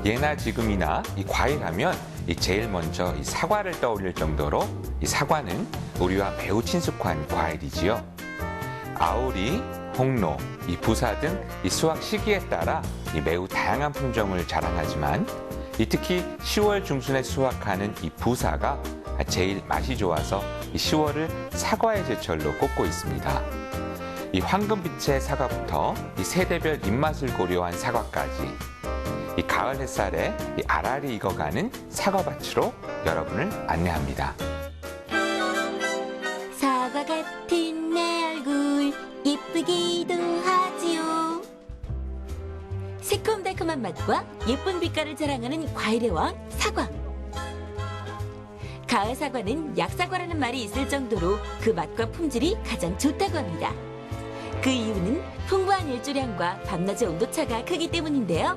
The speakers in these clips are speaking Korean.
예나 지금이나 이 과일하면 제일 먼저 이 사과를 떠올릴 정도로 이 사과는 우리와 매우 친숙한 과일이지요. 아오리, 홍로, 이 부사 등 이 수확 시기에 따라 매우 다양한 품종을 자랑하지만 특히 10월 중순에 수확하는 이 부사가 제일 맛이 좋아서 10월을 사과의 제철로 꼽고 있습니다. 이 황금빛의 사과부터 이 세대별 입맛을 고려한 사과까지 이 가을 햇살에 이 알알이 익어가는 사과밭으로 여러분을 안내합니다. 사과 같은 내 얼굴 이쁘기도 하지요. 새콤달콤한 맛과 예쁜 빛깔을 자랑하는 과일의 왕 사과. 가을 사과는 약사과라는 말이 있을 정도로 그 맛과 품질이 가장 좋다고 합니다. 그 이유는 풍부한 일조량과 밤낮의 온도차가 크기 때문인데요.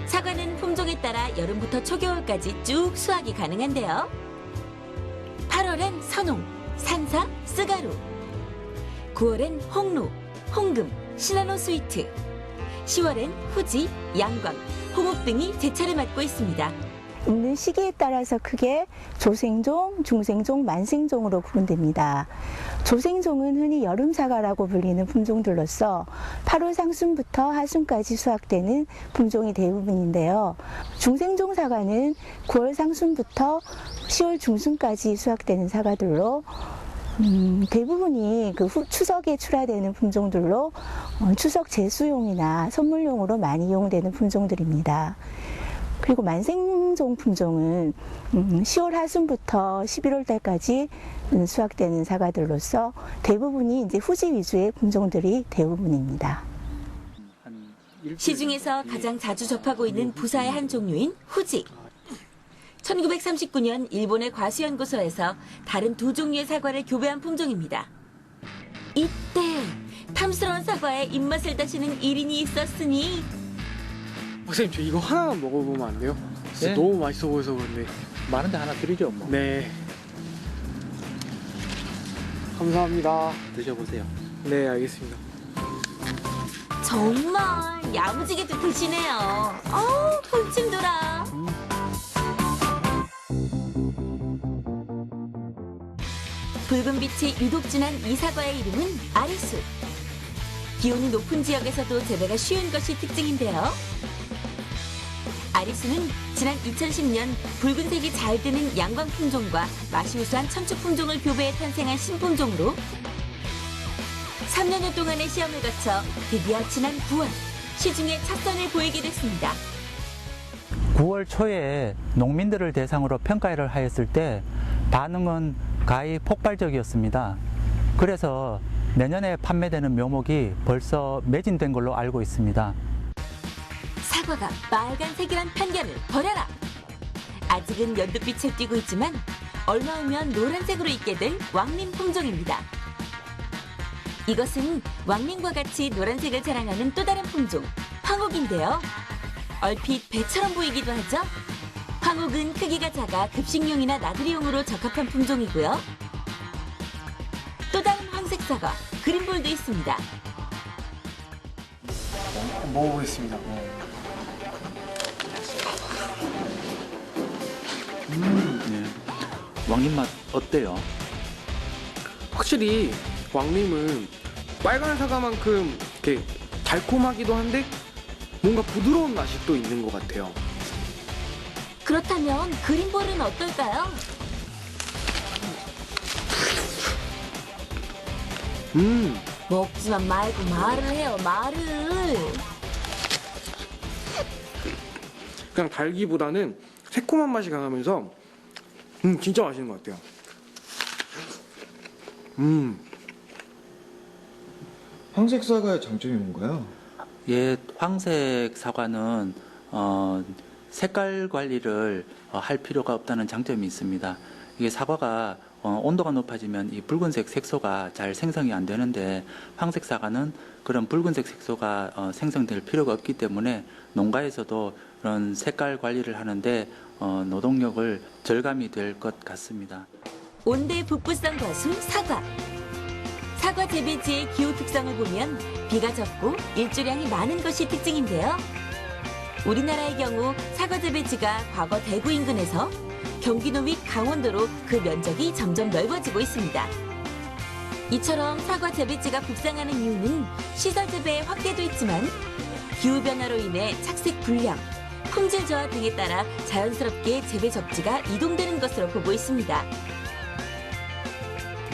사과는 품종에 따라 여름부터 초겨울까지 쭉 수확이 가능한데요. 8월엔 선홍, 산사, 쓰가루, 9월엔 홍로, 홍금, 시나노 스위트, 10월엔 후지, 양광, 홍옥 등이 제철을 맞고 있습니다. 있는 시기에 따라서 크게 조생종, 중생종, 만생종으로 구분됩니다. 조생종은 흔히 여름사과라고 불리는 품종들로서 8월 상순부터 하순까지 수확되는 품종이 대부분인데요. 중생종 사과는 9월 상순부터 10월 중순까지 수확되는 사과들로 대부분이 추석에 출하되는 품종들로 추석 제수용이나 선물용으로 많이 이용되는 품종들입니다. 그리고 만생종 품종은 10월 하순부터 11월 달까지 수확되는 사과들로서 대부분이 이제 후지 위주의 품종들이 대부분입니다. 시중에서 가장 자주 접하고 있는 부사의 한 종류인 후지. 1939년 일본의 과수연구소에서 다른 두 종류의 사과를 교배한 품종입니다. 이때 탐스러운 사과에 입맛을 다시는 일인이 있었으니 박사님, 저 이거 하나만 먹어보면 안 돼요? 진짜 네? 너무 맛있어 보여서 그런데. 많은데 하나 드리죠, 뭐. 네. 감사합니다. 드셔보세요. 네, 알겠습니다. 정말 야무지게 드시네요. 군침 돌아. 붉은 빛이 유독 진한 이 사과의 이름은 아리수. 기온이 높은 지역에서도 재배가 쉬운 것이 특징인데요. 아리수는 지난 2010년 붉은색이 잘 드는 양광 품종과 맛이 우수한 천축 품종을 교배해 탄생한 신품종으로 3년여 동안의 시험을 거쳐 드디어 지난 9월 시중에 첫 선을 보이게 됐습니다. 9월 초에 농민들을 대상으로 평가를 하였을 때 반응은 가히 폭발적이었습니다. 그래서 내년에 판매되는 묘목이 벌써 매진된 걸로 알고 있습니다. 사과가 빨간색이란 편견을 버려라! 아직은 연두빛을 띠고 있지만 얼마 후면 노란색으로 익게 될 왕림 품종입니다. 이것은 왕림과 같이 노란색을 자랑하는 또 다른 품종, 황옥인데요. 얼핏 배처럼 보이기도 하죠? 황옥은 크기가 작아 급식용이나 나들이용으로 적합한 품종이고요. 또 다른 황색 사과, 그린볼도 있습니다. 먹어보겠습니다. 네. 왕님 맛 어때요? 확실히 왕림은 빨간 사과만큼 이렇게 달콤하기도 한데 뭔가 부드러운 맛이 또 있는 것 같아요. 그렇다면 그린볼은 어떨까요? 먹지만 말고 말을 해요, 말을. 그냥 달기보다는 새콤한 맛이 강하면서 진짜 맛있는 것 같아요. 황색 사과의 장점이 뭔가요? 예, 황색 사과는 색깔 관리를 할 필요가 없다는 장점이 있습니다. 이게 사과가 온도가 높아지면 이 붉은색 색소가 잘 생성이 안 되는데 황색 사과는 그런 붉은색 색소가 생성될 필요가 없기 때문에 농가에서도 그런 색깔 관리를 하는데 노동력을 절감이 될 것 같습니다. 온대 북부성 과수 사과. 사과 재배지의 기후 특성을 보면 비가 적고 일조량이 많은 것이 특징인데요. 우리나라의 경우 사과 재배지가 과거 대구 인근에서 경기도 및 강원도로 그 면적이 점점 넓어지고 있습니다. 이처럼 사과 재배지가 북상하는 이유는 시설 재배의 확대도 있지만 기후변화로 인해 착색 불량, 품질 저하 등에 따라 자연스럽게 재배 접지가 이동되는 것으로 보고 있습니다.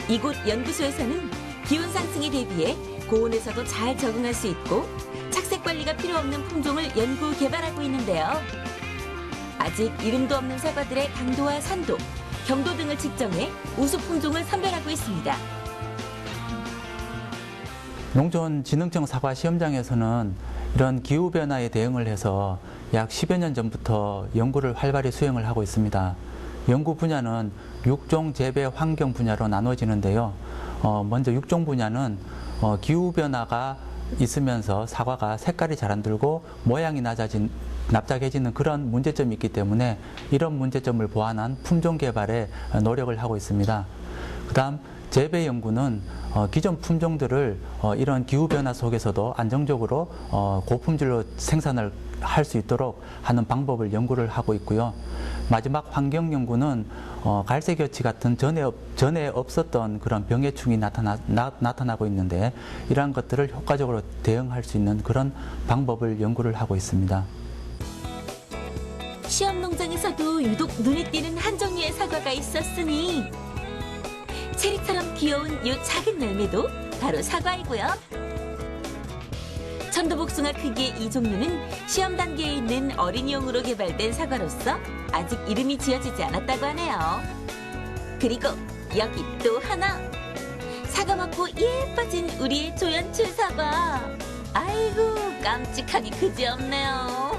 이곳 연구소에서는 기온 상승에 대비해 고온에서도 잘 적응할 수 있고 착색 관리가 필요 없는 품종을 연구 개발하고 있는데요. 아직 이름도 없는 사과들의 당도와 산도, 경도 등을 측정해 우수 품종을 선별하고 있습니다. 농촌진흥청 사과 시험장에서는 이런 기후변화에 대응을 해서 약 10여 년 전부터 연구를 활발히 수행을 하고 있습니다. 연구 분야는 육종 재배 환경 분야로 나눠지는데요. 먼저 육종 분야는 기후변화가 있으면서 사과가 색깔이 잘 안 들고 모양이 납작해지는 그런 문제점이 있기 때문에 이런 문제점을 보완한 품종 개발에 노력을 하고 있습니다. 그다음 재배 연구는 기존 품종들을 이런 기후변화 속에서도 안정적으로 고품질로 생산을 할 수 있도록 하는 방법을 연구를 하고 있고요. 마지막 환경 연구는 갈색여치 같은 전에 없었던 그런 병해충이 나타나고 있는데 이러한 것들을 효과적으로 대응할 수 있는 그런 방법을 연구를 하고 있습니다. 시험 농장에서도 유독 눈에 띄는 한 종류의 사과가 있었으니 체리처럼 귀여운 이 작은 열매도 바로 사과이고요. 천도복숭아 크기의 이 종류는 시험 단계에 있는 어린이용으로 개발된 사과로서 아직 이름이 지어지지 않았다고 하네요. 그리고 여기 또 하나. 사과 먹고 예뻐진 우리의 조연출 사과. 아이고 깜찍하기 그지없네요.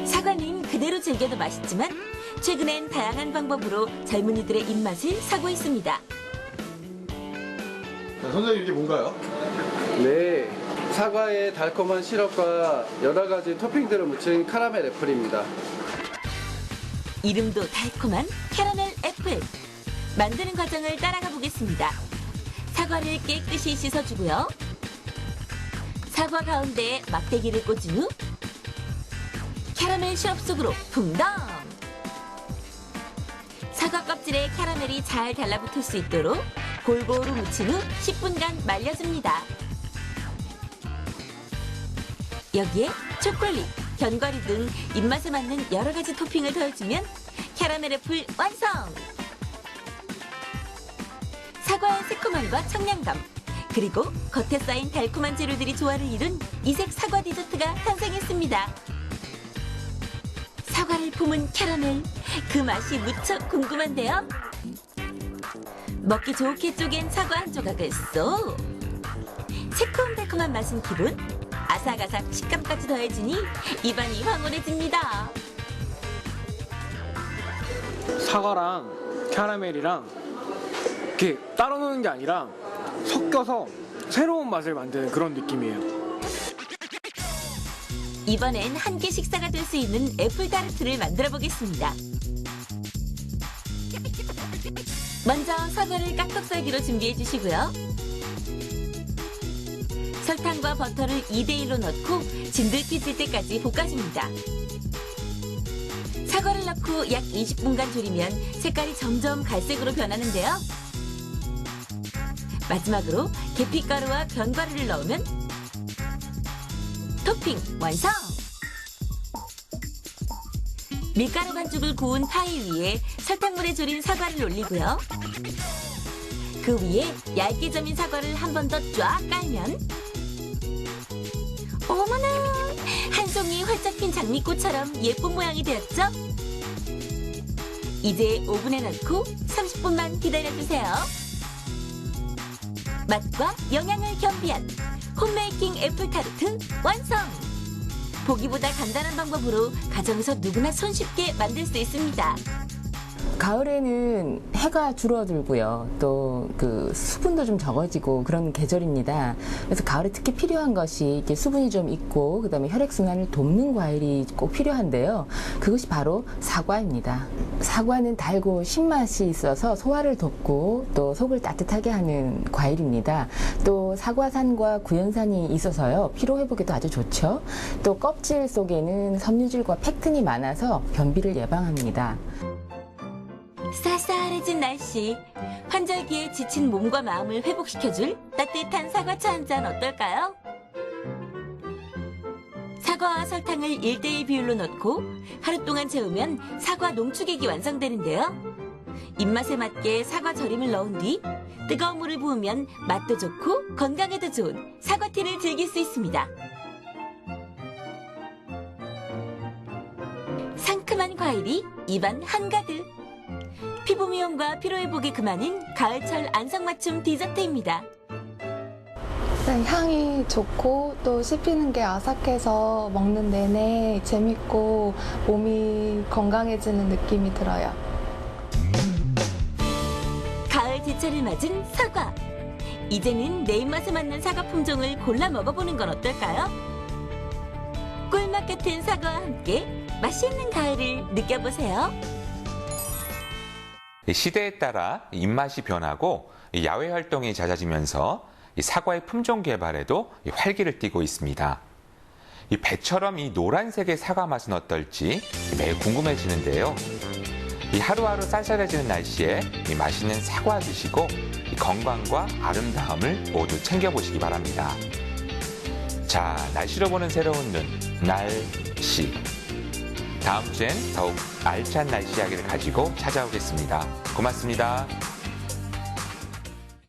사과는 그대로 즐겨도 맛있지만 최근엔 다양한 방법으로 젊은이들의 입맛을 사고 있습니다. 선생님 이게 뭔가요? 네, 사과의 달콤한 시럽과 여러 가지 토핑들을 묻힌 카라멜 애플입니다. 이름도 달콤한 캐러멜 애플. 만드는 과정을 따라가 보겠습니다. 사과를 깨끗이 씻어주고요. 사과 가운데에 막대기를 꽂은 후 캐러멜 시럽 속으로 풍덩! 사과 껍질에 캐러멜이 잘 달라붙을 수 있도록 골고루 묻힌 후 10분간 말려줍니다. 여기에 초콜릿, 견과류 등 입맛에 맞는 여러 가지 토핑을 더해주면 캐러멜 애플 완성! 사과의 새콤함과 청량감, 그리고 겉에 쌓인 달콤한 재료들이 조화를 이룬 이색 사과 디저트가 탄생했습니다. 사과를 품은 캐러멜, 그 맛이 무척 궁금한데요. 먹기 좋게 쪼갠 사과 한 조각을 쏙! 새콤달콤한 맛은 기본, 아삭아삭 식감까지 더해지니 입안이 황홀해집니다. 사과랑 캐러멜이랑 이렇게 따로 노는 게 아니라 섞여서 새로운 맛을 만드는 그런 느낌이에요. 이번엔 한 끼 식사가 될 수 있는 애플타르트를 만들어 보겠습니다. 먼저 사과를 깍둑썰기로 준비해 주시고요. 설탕과 버터를 2대1로 넣고 진득해질 때까지 볶아줍니다. 사과를 넣고 약 20분간 졸이면 색깔이 점점 갈색으로 변하는데요. 마지막으로 계피가루와 견과류를 넣으면 토핑 완성! 밀가루 반죽을 구운 파이 위에 설탕물에 졸인 사과를 올리고요. 그 위에 얇게 점인 사과를 한 번 더 쫙 깔면 어머나! 한 송이 활짝 핀 장미꽃처럼 예쁜 모양이 되었죠? 이제 오븐에 넣고 30분만 기다려주세요. 맛과 영양을 겸비한 홈메이킹 애플타르트 완성! 보기보다 간단한 방법으로 가정에서 누구나 손쉽게 만들 수 있습니다. 가을에는 해가 줄어들고요. 또 그 수분도 좀 적어지고 그런 계절입니다. 그래서 가을에 특히 필요한 것이 이렇게 수분이 좀 있고 그다음에 혈액순환을 돕는 과일이 꼭 필요한데요. 그것이 바로 사과입니다. 사과는 달고 신맛이 있어서 소화를 돕고 또 속을 따뜻하게 하는 과일입니다. 또 사과산과 구연산이 있어서요. 피로 회복에도 아주 좋죠. 또 껍질 속에는 섬유질과 팩틴이 많아서 변비를 예방합니다. 쌀쌀해진 날씨, 환절기에 지친 몸과 마음을 회복시켜줄 따뜻한 사과차 한 잔 어떨까요? 사과와 설탕을 1대1 비율로 넣고 하루 동안 재우면 사과 농축액이 완성되는데요. 입맛에 맞게 사과 절임을 넣은 뒤 뜨거운 물을 부으면 맛도 좋고 건강에도 좋은 사과티를 즐길 수 있습니다. 상큼한 과일이 입안 한가득. 피부 미용과 피로 회복에 그만인 가을철 안성맞춤 디저트입니다. 향이 좋고 또 씹히는 게 아삭해서 먹는 내내 재밌고 몸이 건강해지는 느낌이 들어요. 가을 제철을 맞은 사과. 이제는 내 입맛에 맞는 사과 품종을 골라 먹어보는 건 어떨까요? 꿀맛 같은 사과와 함께 맛있는 가을을 느껴보세요. 시대에 따라 입맛이 변하고 야외 활동이 잦아지면서 사과의 품종 개발에도 활기를 띠고 있습니다. 배처럼 이 노란색의 사과 맛은 어떨지 매우 궁금해지는데요. 하루하루 쌀쌀해지는 날씨에 맛있는 사과 드시고 건강과 아름다움을 모두 챙겨보시기 바랍니다. 자, 날씨로 보는 새로운 눈, 날씨. 다음 주엔 더욱 알찬 날씨 이야기를 가지고 찾아오겠습니다. 고맙습니다.